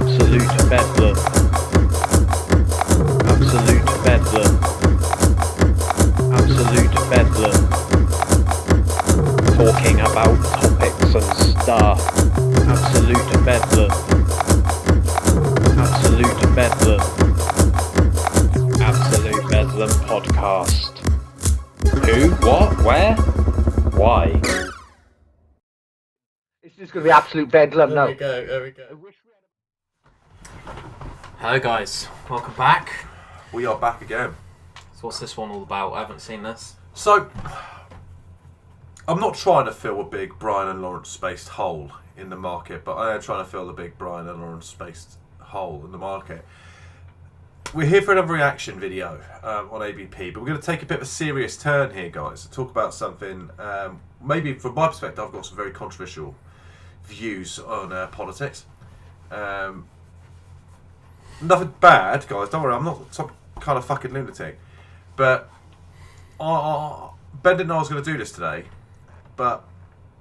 Absolute bedlam. Absolute bedlam. Absolute bedlam. Talking about topics and stuff. Absolute bedlam. Absolute bedlam. Absolute bedlam podcast. Who? What? Where? Why? It's just going to be absolute bedlam now. There we go. Hello guys, welcome back. We are back again. So what's this one all about? I haven't seen this. So, I'm not trying to fill a big Brian and Lawrence spaced hole in the market, but I am trying to fill the big Brian and Lawrence spaced hole in the market. We're here for another reaction video on ABP, but we're going to take a bit of a serious turn here, guys, to talk about something, maybe from my perspective, I've got some very controversial views on politics. Nothing bad, guys, don't worry, I'm not some kind of fucking lunatic. But Ben didn't know I was going to do this today, but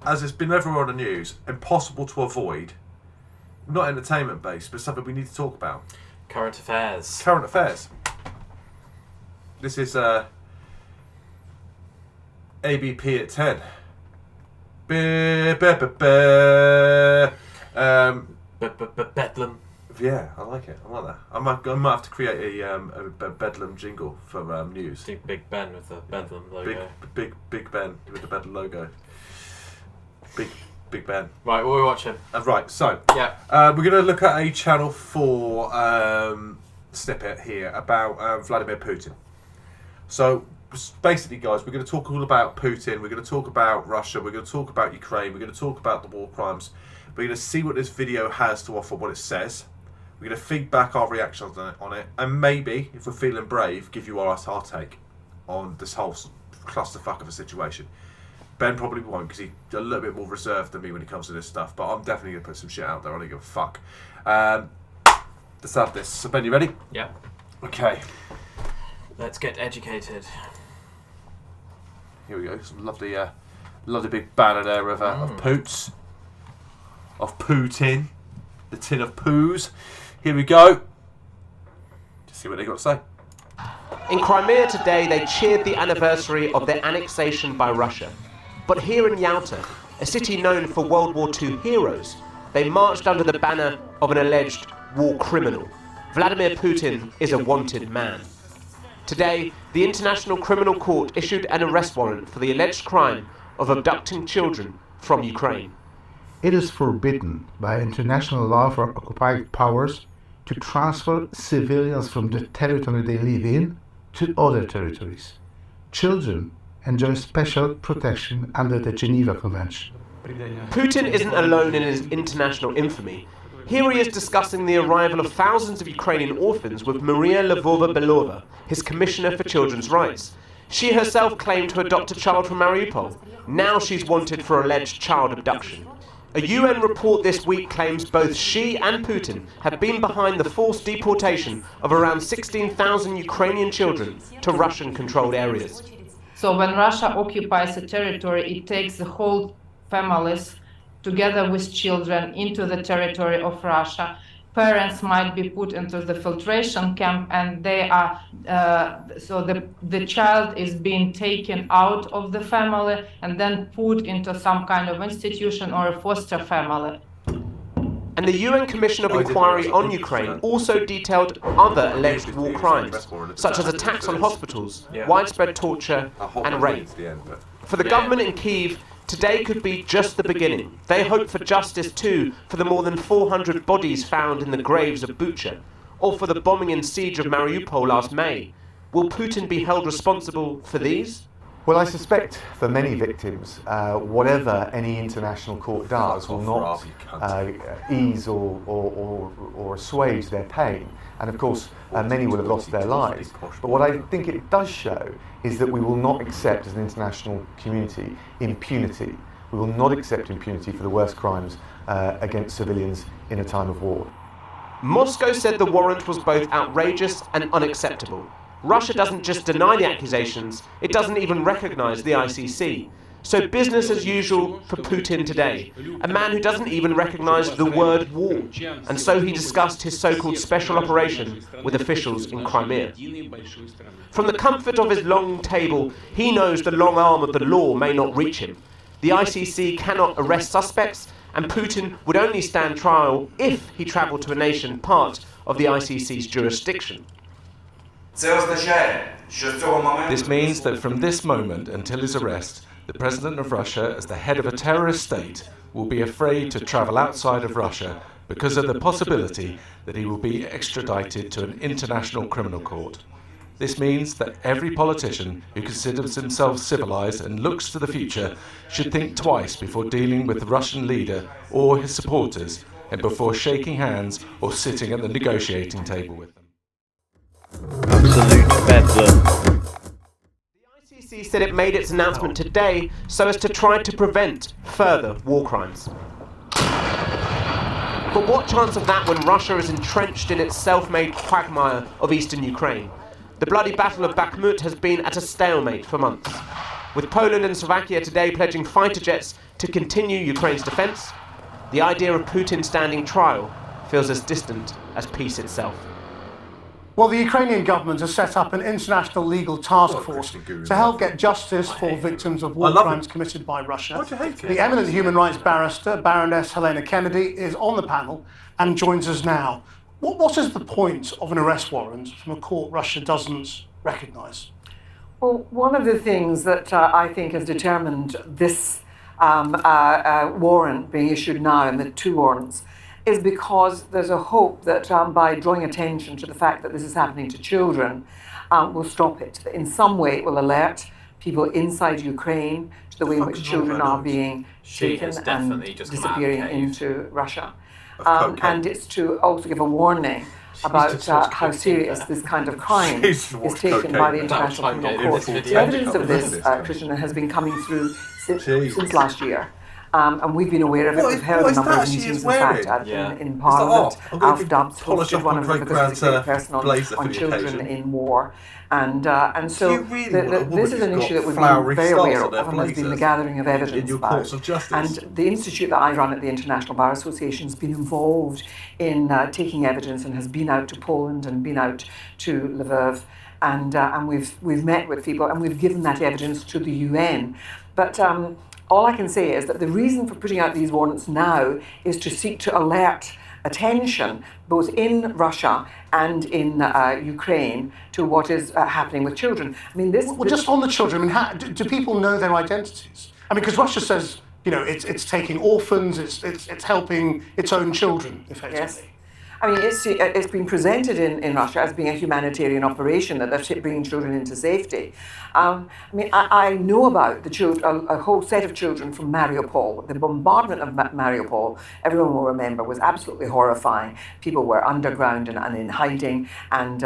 as it's been everywhere on the news, impossible to avoid, not entertainment based, but something we need to talk about. Current affairs. Current affairs. This is ABP at 10. Bedlam. Yeah, I like it. I like that. I might have to create a Bedlam jingle for news. Do Big Ben with the Bedlam logo. Big Ben with the Bedlam logo. Big Ben. Right, what are we watching? Right, so Yeah. we're going to look at a Channel 4 snippet here about Vladimir Putin. So basically, guys, we're going to talk all about Putin. We're going to talk about Russia. We're going to talk about Ukraine. We're going to talk about the war crimes. We're going to see what this video has to offer, what it says. We're going to feedback our reactions on it, and maybe, if we're feeling brave, give you our take on this whole clusterfuck of a situation. Ben probably won't, because he's a little bit more reserved than me when it comes to this stuff, but I'm definitely going to put some shit out there. I don't give a fuck. Let's have this. So Ben, you ready? Yeah. Okay. Let's get educated. Here we go. Some lovely big banner there of Poots. Of Putin. The tin of poos. Here we go. Just see what they got to say. In Crimea today, they cheered the anniversary of their annexation by Russia. But here in Yalta, a city known for World War II heroes, they marched under the banner of an alleged war criminal. Vladimir Putin is a wanted man. Today, the International Criminal Court issued an arrest warrant for the alleged crime of abducting children from Ukraine. It is forbidden by international law for occupied powers to transfer civilians from the territory they live in to other territories. Children enjoy special protection under the Geneva Convention. Putin isn't alone in his international infamy. Here he is discussing the arrival of thousands of Ukrainian orphans with Maria Lvova-Belova, his commissioner for children's rights. She herself claimed to adopt a child from Mariupol. Now she's wanted for alleged child abduction. A UN report this week claims both she and Putin have been behind the forced deportation of around 16,000 Ukrainian children to Russian-controlled areas. So when Russia occupies a territory, it takes the whole families together with children into the territory of Russia. Parents might be put into the filtration camp, and they are so the child is being taken out of the family and then put into some kind of institution or a foster family. And the UN Commission of Inquiry on Ukraine also detailed other alleged war crimes, such as attacks on hospitals, widespread torture, and rape. For the government in Kyiv, today could be just the beginning. They hope for justice too for the more than 400 bodies found in the graves of Bucha, or for the bombing and siege of Mariupol last May. Will Putin be held responsible for these? Well, I suspect for many victims, whatever any international court does will not ease or assuage their pain. And of course, many will have lost their lives. But what I think it does show is that we will not accept as an international community impunity. We will not accept impunity for the worst crimes against civilians in a time of war. Moscow said the warrant was both outrageous and unacceptable. Russia doesn't just deny the accusations, it doesn't even recognize the ICC. So business as usual for Putin today, a man who doesn't even recognise the word war, and so he discussed his so-called special operation with officials in Crimea. From the comfort of his long table, he knows the long arm of the law may not reach him. The ICC cannot arrest suspects, and Putin would only stand trial if he travelled to a nation part of the ICC's jurisdiction. This means that from this moment until his arrest, the President of Russia, as the head of a terrorist state, will be afraid to travel outside of Russia because of the possibility that he will be extradited to an international criminal court. This means that every politician who considers himself civilized and looks to the future should think twice before dealing with the Russian leader or his supporters, and before shaking hands or sitting at the negotiating table with them. Absolute bedlam. The ICC said it made its announcement today so as to try to prevent further war crimes. But what chance of that when Russia is entrenched in its self-made quagmire of eastern Ukraine? The bloody Battle of Bakhmut has been at a stalemate for months, with Poland and Slovakia today pledging fighter jets to continue Ukraine's defence. The idea of Putin standing trial feels as distant as peace itself. Well, the Ukrainian government has set up an international legal task force to help get justice for victims of war crimes committed by Russia. The eminent human rights barrister, Baroness Helena Kennedy, is on the panel and joins us now. What is the point of an arrest warrant from a court Russia doesn't recognise? Well, one of the things that I think has determined this warrant being issued now, and the two warrants, is because there's a hope that by drawing attention to the fact that this is happening to children, will stop it. That in some way it will alert people inside Ukraine to the way in which children are being taken and disappearing into Russia. And it's to also give a warning about how serious this kind of crime is taken by the International Criminal Court. The evidence of this, Krishnan, has been coming through since last year. And we've been aware of it. We've held a number of meetings, in fact, in Parliament. Alf Dubs hosted one of them because it's a great person on children in war. And so this is an issue that we've been very aware of, and has been the gathering of evidence about. And the institute that I run at the International Bar Association has been involved in taking evidence and has been out to Poland and been out to Lviv. And we've met with people and we've given that evidence to the UN. But all I can say is that the reason for putting out these warrants now is to seek to alert attention, both in Russia and in Ukraine, to what is happening with children. I mean, just on the children, I mean, do people know their identities? I mean, because Russia says, you know, it's taking orphans, it's helping its own children, effectively. Yes. I mean, it's been presented in Russia as being a humanitarian operation, that they're bringing children into safety. I mean, I know about the children, a whole set of children from Mariupol. The bombardment of Mariupol, everyone will remember, was absolutely horrifying. People were underground and in hiding, and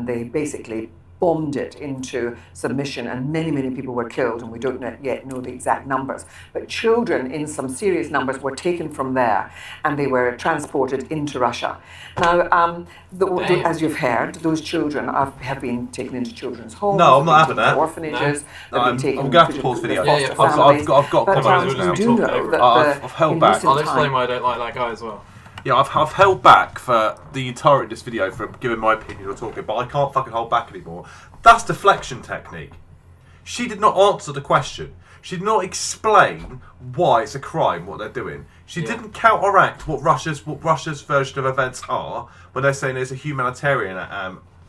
they basically bombed it into submission, and many, many people were killed, and we don't yet know the exact numbers. But children in some serious numbers were taken from there, and they were transported into Russia. Now, as you've heard, those children have been taken into children's homes. No, I'm not having that. Orphanages. No. I'm going to have to pause the video. I've got comments now. You do know that I've held back. I'll explain why I don't like that guy as well. Yeah, I've held back for the entirety of this video from giving my opinion or talking, but I can't fucking hold back anymore. That's deflection technique. She did not answer the question. She did not explain why it's a crime, what they're doing. She didn't counteract what Russia's version of events are when they're saying there's a humanitarian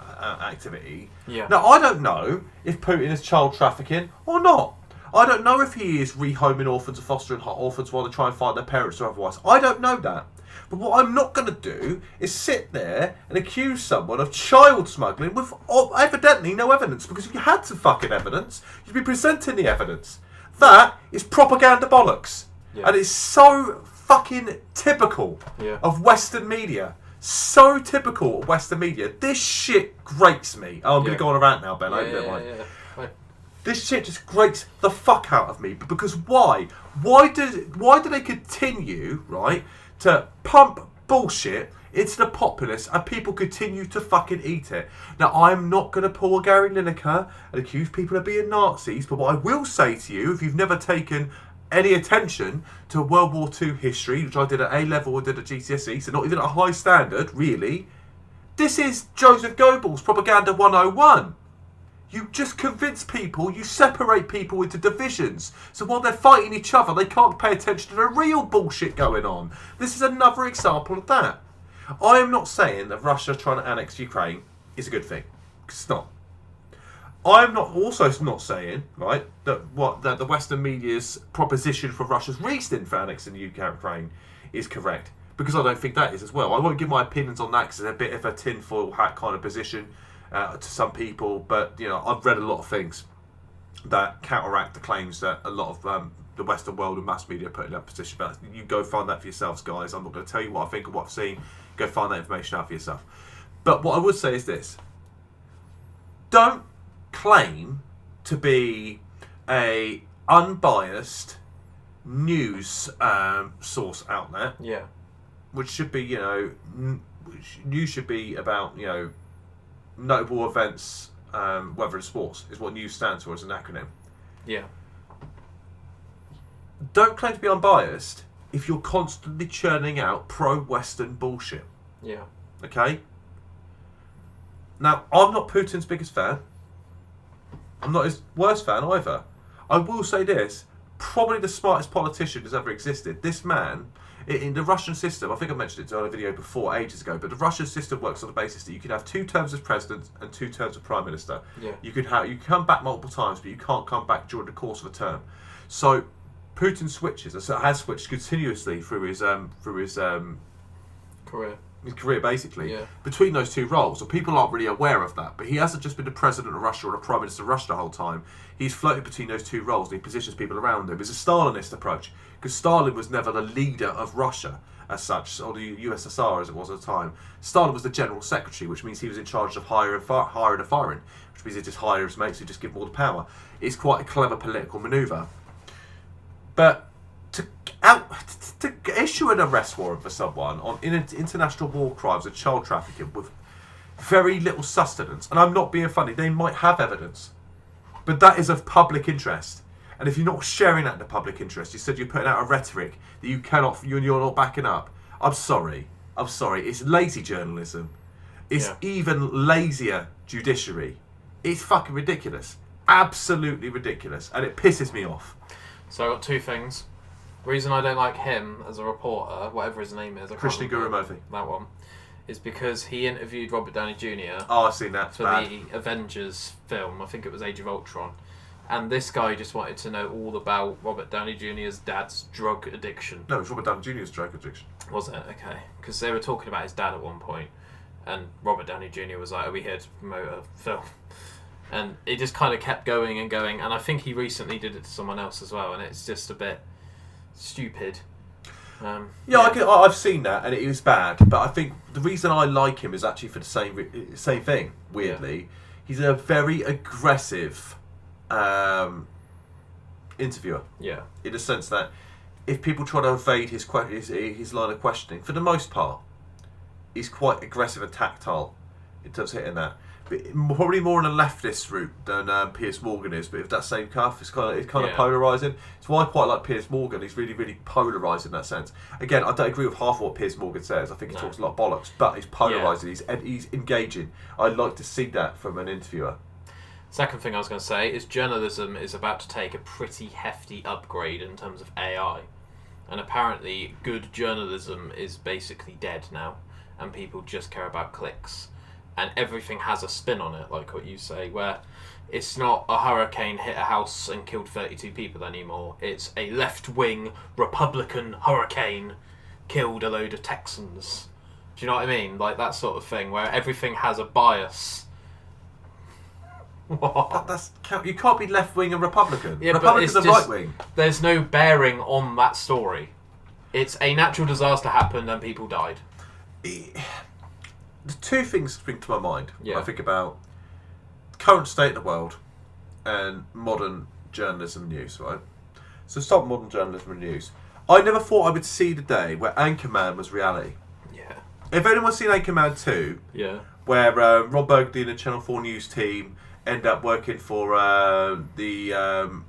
activity. Yeah. Now, I don't know if Putin is child trafficking or not. I don't know if he is rehoming orphans or fostering orphans while they try and find their parents or otherwise. I don't know that. But what I'm not going to do is sit there and accuse someone of child smuggling with evidently no evidence. Because if you had some fucking evidence, you'd be presenting the evidence. That is propaganda bollocks. Yeah. And it's so fucking typical of Western media. So typical of Western media. This shit grates me. Oh, I'm going to go on a rant now, Ben. This shit just grates the fuck out of me. Because why? Why do they continue, right, to pump bullshit It's the populace, and people continue to fucking eat it. Now, I'm not going to pull a Gary Lineker and accuse people of being Nazis, but what I will say to you, if you've never taken any attention to World War II history, which I did at A-level or did at GCSE, so not even at a high standard, really, this is Joseph Goebbels' Propaganda 101. You just convince people, you separate people into divisions. So while they're fighting each other, they can't pay attention to the real bullshit going on. This is another example of that. I am not saying that Russia trying to annex Ukraine is a good thing. It's not. I'm also not saying, right, that the Western media's proposition for Russia's reason for annexing Ukraine is correct. Because I don't think that is as well. I won't give my opinions on that because it's a bit of a tinfoil hat kind of position to some people. But, you know, I've read a lot of things that counteract the claims that a lot of the Western world and mass media put in that position. But you go find that for yourselves, guys. I'm not going to tell you what I think or what I've seen. Go find that information out for yourself. But what I would say is this. Don't claim to be a unbiased news source outlet. Yeah. Which should be, you know, news should be about, you know, notable events, weather and sports is what news stands for as an acronym. Yeah. Don't claim to be unbiased if you're constantly churning out pro-Western bullshit. Yeah. Okay? Now, I'm not Putin's biggest fan. I'm not his worst fan either. I will say this, probably the smartest politician that's ever existed. This man, in the Russian system, I think I mentioned it on a video before ages ago, but the Russian system works on the basis that you can have 2 terms as president and 2 terms as prime minister. Yeah. You can come back multiple times, but you can't come back during the course of a term. So Putin has switched continuously through his career. His career, basically, Yeah. between those 2 roles. So people aren't really aware of that. But he hasn't just been the president of Russia or the prime minister of Russia the whole time. He's floated between those 2 roles and he positions people around him. It's a Stalinist approach. Because Stalin was never the leader of Russia as such, or the USSR as it was at the time. Stalin was the general secretary, which means he was in charge of hiring and firing, which means he just hire his mates who just give him all the power. It's quite a clever political manoeuvre. But to issue an arrest warrant for someone on international war crimes and child trafficking with very little sustenance, and I'm not being funny, they might have evidence, but that is of public interest. And if you're not sharing that in the public interest, you said you're putting out a rhetoric that you're not backing up. I'm sorry. It's lazy journalism. It's even lazier judiciary. It's fucking ridiculous. Absolutely ridiculous. And it pisses me off. So I've got 2 things. The reason I don't like him as a reporter, whatever his name is, Krishnan Guru Murphy. That one. Is because he interviewed Robert Downey Jr. Oh, I've seen that. For the Avengers film. I think it was Age of Ultron. And this guy just wanted to know all about Robert Downey Jr.'s dad's drug addiction. No, it was Robert Downey Jr.'s drug addiction. Was it? Okay. Because they were talking about his dad at one point, and Robert Downey Jr. was like, "Are we here to promote a film?" And it just kind of kept going and going. And I think he recently did it to someone else as well, and it's just a bit stupid. I've seen that, and it was bad. But I think the reason I like him is actually for the same thing. Weirdly, he's a very aggressive interviewer. Yeah. In the sense that if people try to evade his line of questioning, for the most part, he's quite aggressive and tactile in terms of hitting that. But probably more on a leftist route than Piers Morgan is. But if that same cuff, it's kind of polarising. It's why I quite like Piers Morgan. He's really, really polarising in that sense. Again, I don't agree with half what Piers Morgan says. I think he talks a lot of bollocks, but he's polarising. He's engaging. I'd like to see that from an interviewer. Second thing I was going to say is journalism is about to take a pretty hefty upgrade in terms of AI. And apparently good journalism is basically dead now. And people just care about clicks. And everything has a spin on it, like what you say, where it's not a hurricane hit a house and killed 32 people anymore. It's a left-wing Republican hurricane killed a load of Texans. Do you know what I mean? Like that sort of thing, where everything has a bias. You can't be left-wing and Republican. Yeah, Republicans are right-wing. There's no bearing on that story. It's a natural disaster happened and people died. The 2 things spring to my mind when I think about the current state of the world and modern journalism news, right? So start modern journalism and news. I never thought I would see the day where Anchorman was reality. Yeah. If anyone's seen Anchorman 2, yeah, where Rob Burgundy and the Channel 4 News team end up working for the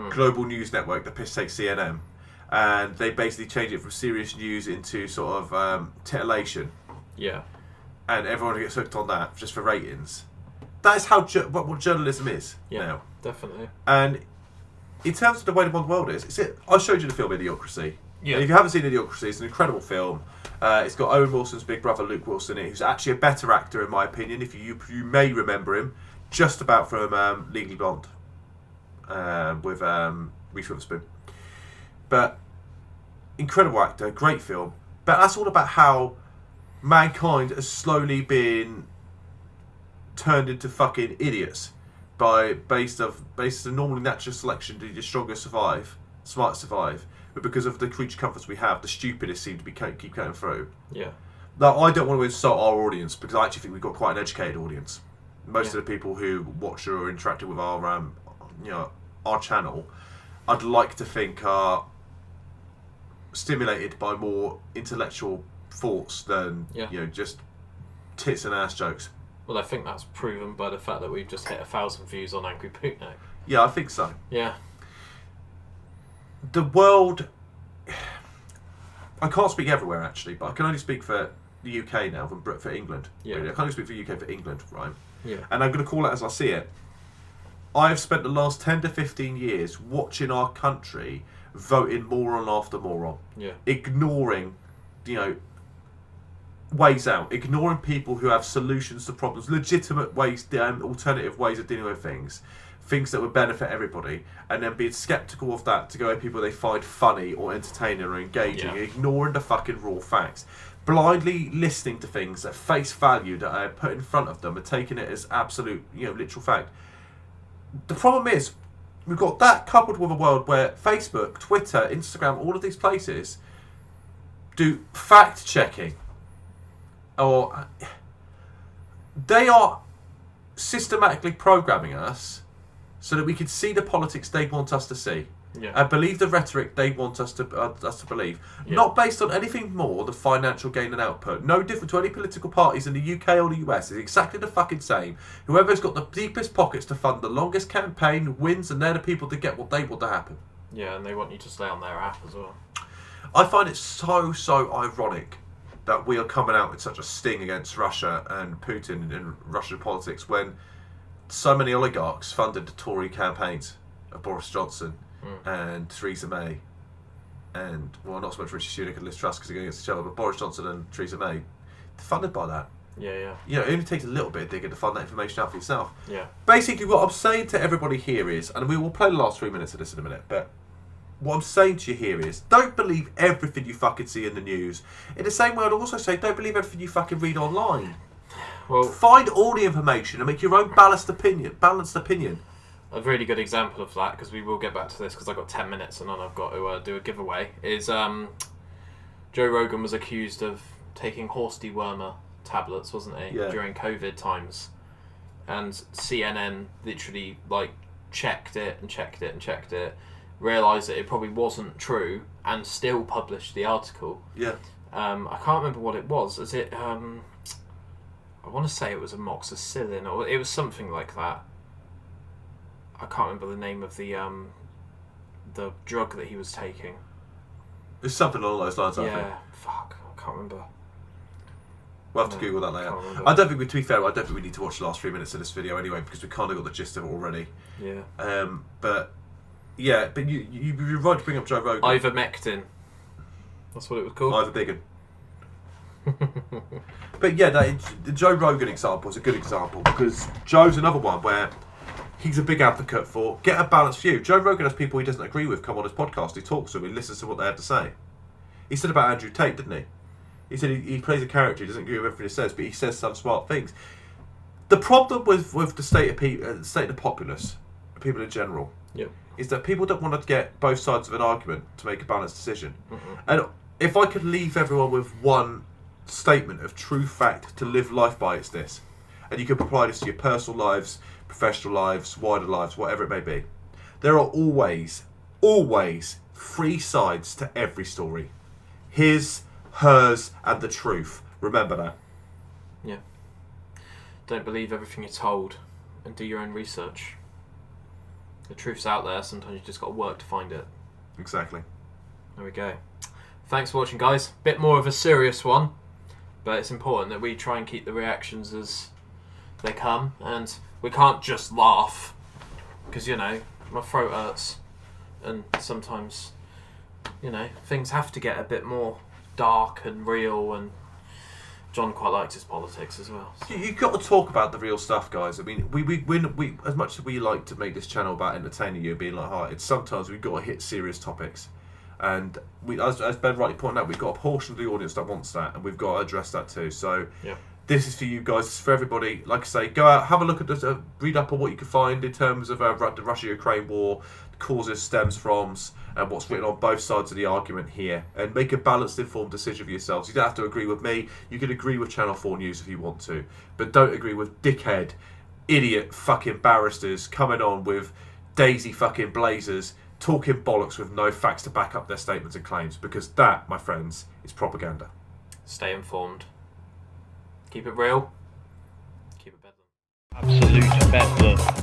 global news network, the piss take CNN, and they basically change it from serious news into sort of titillation. Yeah. And everyone gets hooked on that just for ratings. That is how what journalism is now. Definitely. And in terms of the way the modern world is, I showed you the film Videocracy. Yeah. And if you haven't seen Videocracy, it's an incredible film. It's got Owen Wilson's big brother Luke Wilson in it, who's actually a better actor in my opinion. If you may remember him, just about from Legally Blonde with Reese Witherspoon. But incredible actor, great film. But that's all about how mankind has slowly been turned into fucking idiots based on normally natural selection. The strongest survive, smart survive. But because of the creature comforts we have, the stupidest seem to be keep going through. Yeah. Now, I don't want to insult our audience because I actually think we've got quite an educated audience. Most of the people who watch or are interacting with our channel, I'd like to think are stimulated by more intellectual thoughts than just tits and ass jokes. Well, I think that's proven by the fact that we've just hit 1,000 views on Angry Boot now. Yeah, I think so. Yeah. The world... I can't speak everywhere, actually, but I can only speak for the UK now, for England. Yeah. Really. I can only speak for the UK, for England, right? Yeah. And I'm going to call it as I see it. I have spent the last 10 to 15 years watching our country voting moron after moron. Yeah. Ignoring, ways out. Ignoring people who have solutions to problems, legitimate ways, alternative ways of dealing with things that would benefit everybody, and then being sceptical of that to go at people they find funny or entertaining or engaging, ignoring the fucking raw facts, blindly listening to things at face value that are put in front of them and taking it as absolute, literal fact. The problem is, we've got that coupled with a world where Facebook, Twitter, Instagram, all of these places do fact checking, or they are systematically programming us so that we can see the politics they want us to see, and believe the rhetoric they want us to believe, not based on anything more than financial gain and output. No different to any political parties in the UK or the US. It's exactly the fucking same. Whoever's got the deepest pockets to fund the longest campaign wins, and they're the people that get what they want to happen. Yeah, and they want you to stay on their app as well. I find it so ironic that we are coming out with such a sting against Russia and Putin in Russian politics when so many oligarchs funded the Tory campaigns of Boris Johnson and Theresa May, and not so much Rishi Sunak and Liz Truss because they're going against each other, but Boris Johnson and Theresa May, they're funded by that. Yeah. It only takes a little bit of digging to find that information out for yourself. Yeah. Basically, what I'm saying to everybody here is, and we will play the last 3 minutes of this in a minute, but what I'm saying to you here is, don't believe everything you fucking see in the news. In the same way, I'd also say, don't believe everything you fucking read online. Well, find all the information and make your own balanced opinion. A really good example of that, because we will get back to this because I've got 10 minutes and then I've got to do a giveaway, is Joe Rogan was accused of taking horse dewormer tablets, wasn't he, during COVID times. And CNN literally checked it, realised that it probably wasn't true, and still published the article. Yeah. I can't remember what it was. Is it... I want to say it was amoxicillin, or it was something like that. I can't remember the name of the drug that he was taking. It's something along those lines, I think. Yeah, fuck, I can't remember. We'll have to Google that later. To be fair, I don't think we need to watch the last 3 minutes of this video anyway, because we kind of got the gist of it already. Yeah. But you're right to bring up Joe Rogan. Ivermectin. That's what it was called. Iverbiggin. But the Joe Rogan example is a good example, because Joe's another one where he's a big advocate for get a balanced view. Joe Rogan has people he doesn't agree with come on his podcast. He talks to them, he listens to what they have to say. He said about Andrew Tate, didn't he? He said he plays a character, he doesn't agree with everything he says, but he says some smart things. The problem with the state of the populace, people in general, is that people don't want to get both sides of an argument to make a balanced decision. And if I could leave everyone with one statement of true fact to live life by, it's this. And you can apply this to your personal lives, professional lives, wider lives, whatever it may be. There are always 3 sides to every story. His, hers, and the truth. Remember that. Yeah. Don't believe everything you're told, and do your own research. The truth's out there, sometimes you just got to work to find it. Exactly. There we go. Thanks for watching, guys. Bit more of a serious one, but it's important that we try and keep the reactions as they come, and we can't just laugh, because, you know, my throat hurts, and sometimes, you know, things have to get a bit more dark and real, and John quite likes his politics as well. So. You've got to talk about the real stuff, guys. I mean, we as much as we like to make this channel about entertaining you, being light-hearted, sometimes we've got to hit serious topics. And as Ben rightly pointed out, we've got a portion of the audience that wants that, and we've got to address that too. So yeah. This is for you guys, it's for everybody. Like I say, go out, have a look at this, read up on what you can find in terms of the Russia-Ukraine war, the causes, stems from, and what's written on both sides of the argument here. And make a balanced, informed decision for yourselves. You don't have to agree with me. You can agree with Channel 4 News if you want to. But don't agree with dickhead, idiot fucking barristers coming on with daisy fucking blazers, talking bollocks with no facts to back up their statements and claims. Because that, my friends, is propaganda. Stay informed. Keep it real. Keep it bedlam. Absolute bedlam.